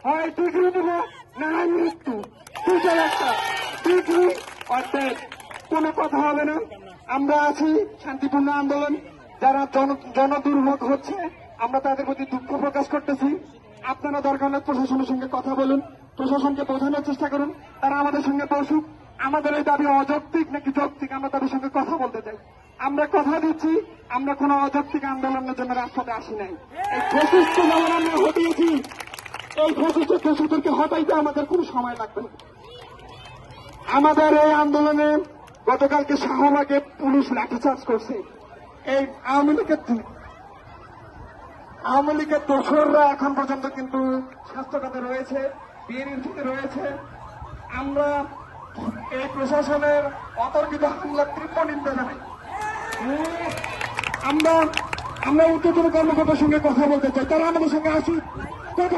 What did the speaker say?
হয় ডিগ্রি দিব না মৃত্যু, দুটোর একটা। ডিগ্রি অর্থাৎ কোনো কথা হবে না। আমরা আছি শান্তিপূর্ণ আন্দোলন, যারা জনদুর্ভোগ হচ্ছে আমরা তাদের প্রতি দুঃখ প্রকাশ করতেছি। আপনারা দরকার হলে প্রশাসনের সঙ্গে কথা বলুন, প্রশাসনকে বোঝানোর চেষ্টা করুন, তারা আমাদের সঙ্গে বসুক। আমাদের এই দাবি অযৌক্তিক নাকি যৌক্তিক আমরা তাদের সঙ্গে কথা বলতে চাই। আমরা কথা দিচ্ছি, আমরা কোন অযৌক্তিক আন্দোলনের জন্য রাস্তাতে আসি নাই। এই ফ্যাসিস্ট যেমন আমরা হটিয়েছি, এই ফ্যাসিস্টের দোষীদেরকে হটাইতে আমাদের কোনো সময় লাগবে না। আমাদের এই আন্দোলনে গতকালকে শাহবাগে পুলিশ লাঠিচার্জ করছে। এই আওয়ামী লীগের দোসররা এখন পর্যন্ত কিন্তু স্বাস্থ্যখাতে রয়েছে, বিএনপিতে রয়েছে। আমরা এই প্রশাসনের অতর্কিত হামলার তীব্র নিন্দা জানাই। আমরা উচ্চতর কর্মকর্তার সঙ্গে কথা বলতে চাই, তারা আমাদের সঙ্গে আসুক, কথা